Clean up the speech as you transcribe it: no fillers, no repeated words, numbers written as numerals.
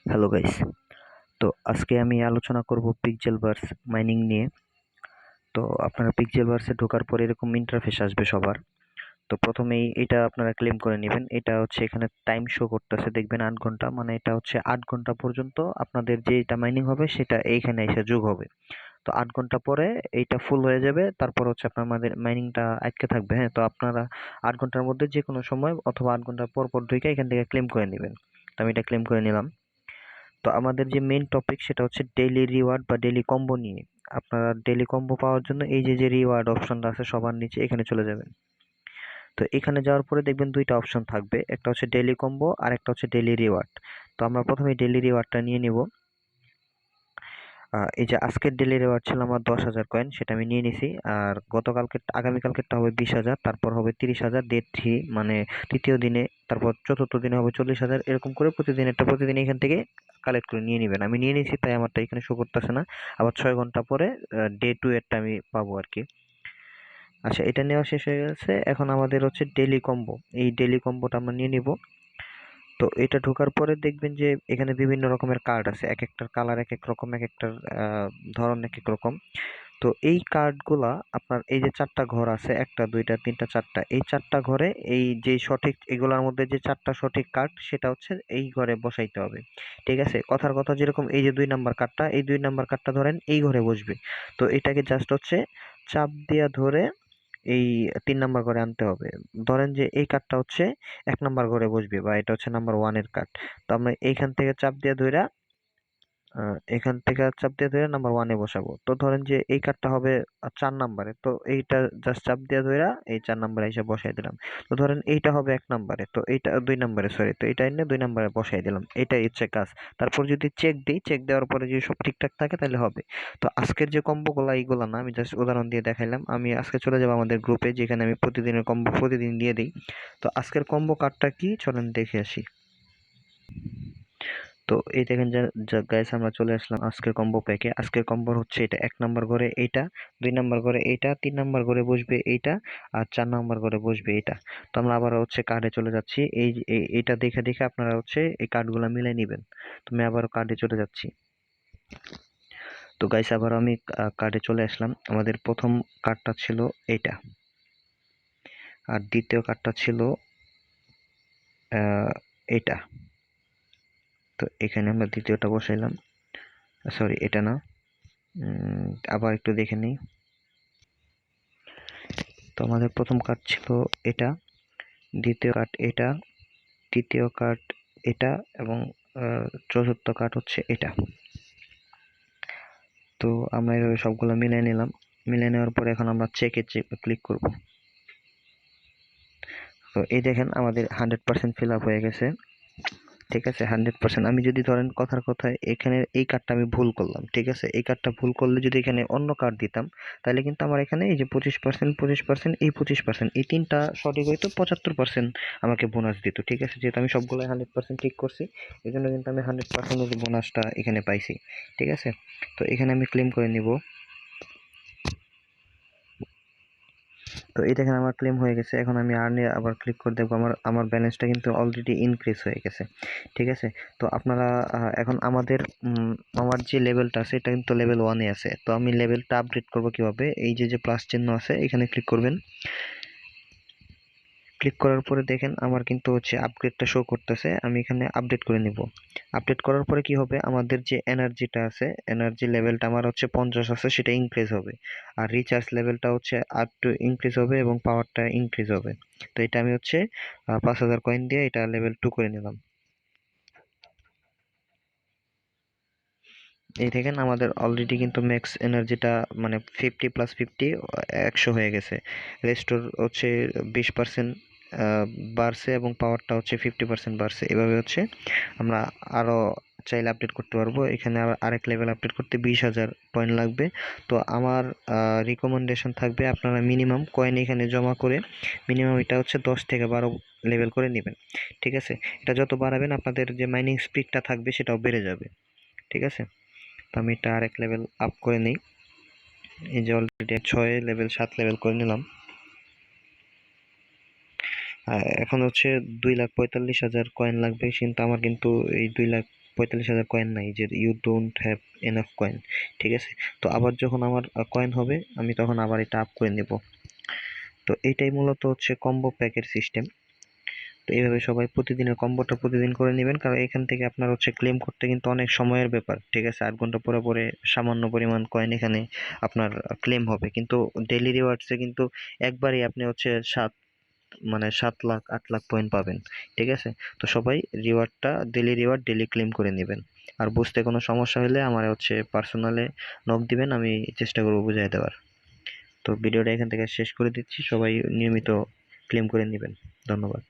Hello guys. তো আজকে আমি আলোচনা করব পিক্সেলভার্স মাইনিং নিয়ে। তো আপনারা পিক্সেলভার্সে ঢোকার পরে এরকম ইন্টারফেস আসবে সবার। তো প্রথমেই এটা আপনারা ক্লেম করে নেবেন। এটা হচ্ছে এখানে টাইম শো করতেছে, দেখবেন 8 ঘন্টা, মানে এটা হচ্ছে 8 ঘন্টা পর্যন্ত আপনাদের যে এটা মাইনিং হবে সেটা এইখানে এসে যোগ হবে। তো 8 ঘন্টা পরে এইটা ফুল হয়ে যাবে, তারপর হচ্ছে আপনার আমাদের মাইনিংটা আটকে থাকবে। হ্যাঁ, তো আপনারা 8 ঘন্টার মধ্যে যে কোনো সময় অথবা 8 ঘন্টা পর পর ঢুকে এখান থেকে ক্লেম করে নেবেন। তো আমি এটা ক্লেম করে নিলাম। তো আমাদের যে মেইন টপিক সেটা হচ্ছে ডেইলি রিওয়ার্ড বা ডেইলি কম্বো নিয়ে। আপনারা ডেইলি কম্বো পাওয়ার জন্য এই যে রিওয়ার্ড অপশনটা আছে সবার নিচে, এখানে চলে যাবেন। তো এখানে যাওয়ার পরে দেখবেন দুইটা অপশন থাকবে, একটা হচ্ছে ডেইলি কম্বো আর একটা হচ্ছে ডেইলি রিওয়ার্ড। তো আমরা প্রথমে ডেইলি রিওয়ার্ডটা নিয়ে নিব। এই যে আজকের ডেইলি রিওয়ার্ড ছিল আমার 10,000 কয়েন, সেটা আমি নিয়ে নিছি। আর আগামীকালকেরটা হবে 20,000, তারপর হবে 30,000 ডে 3, মানে তৃতীয় দিনে, তারপর চতুর্থ দিনে হবে 40,000, এরকম করে প্রতিদিন এখান থেকে কালেক্ট করে নিয়ে নেবেন। আমি নিয়ে নিছি তাই আমারটা এখানে শো করতেছে না। আবার 6 ঘন্টা পরে ডে 2 এরটা আমি পাবো আর কি। আচ্ছা, এটা নেওয়া শেষ হয়ে গেছে। এখন আমাদের হচ্ছে ডেইলি কম্বো। এই ডেইলি কম্বোটা আমরা নিয়ে নিব। তো এটা ঢোকার পরে দেখবেন যে এখানে বিভিন্ন রকমের কার্ড আছে, এক একটার কালার এক এক রকম, এক একটার ধরন এক এক রকম। তো এই কার্ডগুলা আপনার এই যে 4টা ঘর আছে, 1টা 2টা 3টা 4টা, এই 4টা ঘরে এই যে সঠিক এগুলার মধ্যে যে 4টা সঠিক কার্ড সেটা হচ্ছে এই ঘরে বসাইতে হবে। ঠিক আছে? কথার কথা, যেরকম এই যে 2 নাম্বার কার্ডটা, এই 2 নাম্বার কার্ডটা ধরেন এই ঘরে বসবে। তো এটাকে জাস্ট হচ্ছে চাপ দিয়া ধরে এই 3 নাম্বার ঘরে আনতে হবে। ধরেন যে এই কার্ডটা হচ্ছে 1 নাম্বার ঘরে বসবে, বা এটা হচ্ছে নাম্বার 1 এর কার্ড। তো আমরা এইখান থেকে চাপ দিয়ে ধইরা এখান থেকে চাপ দিয়ে ধরে নাম্বার 1 এ বসাবো। তো ধরেন যে এই কার্ডটা হবে 4 নাম্বারে। তো এইটা জাস্ট চাপ দিয়ে ধইরা এই 4 নাম্বারে এসে বসাই দিলাম। তো ধরেন এইটা হবে 1 নাম্বারে। তো এইটা 2 নাম্বারে, সরি। তো এটা এনে 2 নাম্বারে বসাই দিলাম। এটাই হচ্ছে কাজ। তারপর যদি চেক দেই, চেক দেওয়ার পরে যদি সব ঠিকঠাক থাকে তাহলে হবে। তো আজকের যে কম্বো গুলা এইগুলা না, আমি জাস্ট উদাহরণ দিয়ে দেখাইলাম। আমি আজকে চলে যাব আমাদের গ্রুপে, যেখানে আমি প্রতিদিনের কম্বো প্রতিদিন দিয়ে দিই। তো আজকের কম্বো কার্ডটা কি, চলেন দেখে আসি। তো এই দেখেন যে গাইস, আমরা চলে আসলাম আজকের কম্বো প্যাকে। আজকের কম্বো হচ্ছে এটা, 1 নাম্বার ঘরে এইটা, 2 নাম্বার ঘরে এইটা, 3 নাম্বার ঘরে বসবে এইটা, আর 4 নাম্বার ঘরে বসবে এইটা। তো আমরা আবার হচ্ছে কার্ডে চলে যাচ্ছি। এইটা দেখে দেখে আপনারা হচ্ছে এই কার্ডগুলো মিলাই নেবেন। তো আমি আবার কার্ডে চলে যাচ্ছি। তো গাইস, আবার আমি কার্ডে চলে আসলাম। আমাদের প্রথম কার্ডটা ছিল এইটা, আর দ্বিতীয় কার্ডটা ছিল এটা। তো এখানে আমরা দ্বিতীয়টা বসাইলাম, সরি এটা না। আবার একটু দেখে নিই। তো আমাদের প্রথম কার্ড ছিল এটা, দ্বিতীয় কার্ড এটা, তৃতীয় কার্ড এটা, এবং চতুর্থ কার্ড হচ্ছে এটা। তো আমরা এভাবে সবগুলো মিলিয়ে নিলাম। মিলিয়ে নেওয়ার পরে এখন আমরা চেকে ক্লিক করব। তো এই দেখেন আমাদের 100% ফিল আপ হয়ে গেছে। ঠিক আছে, 100%। আমি যদি ধরেন কথার কথায় এখানে এই কার্ডটা আমি ভুল করলাম, ঠিক আছে, এই কার্ডটা ভুল করলে যদি এখানে অন্য কার্ড দিতাম, তাহলে কিন্তু আমার এখানে এই যে 25%, 25%, এই 25%, এই তিনটা সঠিক হইতো, 75% আমাকে বোনাস দিত। ঠিক আছে, যেহেতু আমি সবগুলো 100% ঠিক করছি, এই জন্য কিন্তু আমি 100% বোনাসটা এখানে পাইছি। ঠিক আছে, তো এখানে আমি ক্লেম করে নিব। তো এই দেখেন আমার ক্লেম হয়ে গেছে। এখন আমি আর্নে আবার ক্লিক করে দেখবো, আমার ব্যালেন্সটা কিন্তু অলরেডি ইনক্রিজ হয়ে গেছে। ঠিক আছে, তো আপনারা এখন আমার যে লেভেলটা আছে এটা কিন্তু লেভেল 1 এ আছে। তো আমি লেভেলটা আপডেট করব কিভাবে, এই যে প্লাস চিহ্ন আছে এখানে ক্লিক করবেন। ক্লিক করার পরে দেখেন আমার কিন্তু হচ্ছে আপগ্রেডটা শো করতেছে। আমি এখানে আপডেট করে নিব। আপডেট করার পরে কি হবে, আমাদের যে এনার্জিটা আছে, এনার্জি লেভেলটা আমার হচ্ছে 50 আছে, সেটা ইনক্রিজ হবে। আর রিচার্জ লেভেলটা হচ্ছে একটু ইনক্রিজ হবে, এবং পাওয়ারটা ইনক্রিজ হবে। তো এটা আমি হচ্ছে 5,000 কয়েন দিয়ে এটা লেভেল 2 করে নিলাম। এই দেখেন আমাদের অলরেডি কিন্তু ম্যাক্স এনার্জিটা, মানে 50 + 50 100 হয়ে গেছে। রেস্টোর হচ্ছে 20% বাড়ছে, এবং পাওয়ারটা হচ্ছে 50% বাড়ছে। এভাবে হচ্ছে আমরা আরো চাইলে আপডেট করতে পারবো। এখানে আবার আরেক লেভেল আপডেট করতে 20,000 কয়েন লাগবে। তো আমার রিকমেন্ডেশন থাকবে আপনারা মিনিমাম কয়েন এখানে জমা করে মিনিমাম এটা হচ্ছে 10 থেকে 12 লেভেল করে নেবেন। ঠিক আছে, এটা যত বাড়াবেন আপনাদের যে মাইনিং স্পিডটা থাকবে সেটাও বেড়ে যাবে। ঠিক আছে, তো আমি এটা আরেক লেভেল আপ করে নিই। এই যে অলরেডি 6 লেভেল 7 লেভেল করে নিলাম। এখন হচ্ছে 2,45,000 কয়েন লাগবে, কিন্তু আমার কিন্তু এই 45,000 কয়েন নাই, যে you don't have enough coin. ঠিক আছে, তো আবার যখন আমার কয়েন হবে আমি তখন আবার এটা আপ করে নেব। তো এইটাই মূলত হচ্ছে কম্বো প্যাকের সিস্টেম। তো এইভাবে সবাই প্রতিদিনের কম্বোটা প্রতিদিন করে নেবেন, কারণ এখান থেকে আপনার হচ্ছে ক্লেম করতে কিন্তু অনেক সময়ের ব্যাপার। ঠিক আছে, 8 ঘন্টা পরে পরে সামান্য পরিমাণ কয়েন এখানে আপনার ক্লেম হবে, কিন্তু ডেইলি রিওয়ার্ডসে কিন্তু একবারই আপনি হচ্ছে 7 লাখ 8 লাখ পয়েন্ট পাবেন। ঠিক আছে, তো সবাই রিওয়ার্ডটা ডেইলি রিওয়ার্ড ডেইলি ক্লেম করে নেবেন। আর বুঝতে কোনো সমস্যা হলে আমার হচ্ছে পার্সোনালে নক দিবেন, আমি চেষ্টা করবো বুঝাই দেওয়ার। তো ভিডিওটা এখান থেকে শেষ করে দিচ্ছি, সবাই নিয়মিত ক্লেম করে নেবেন। ধন্যবাদ।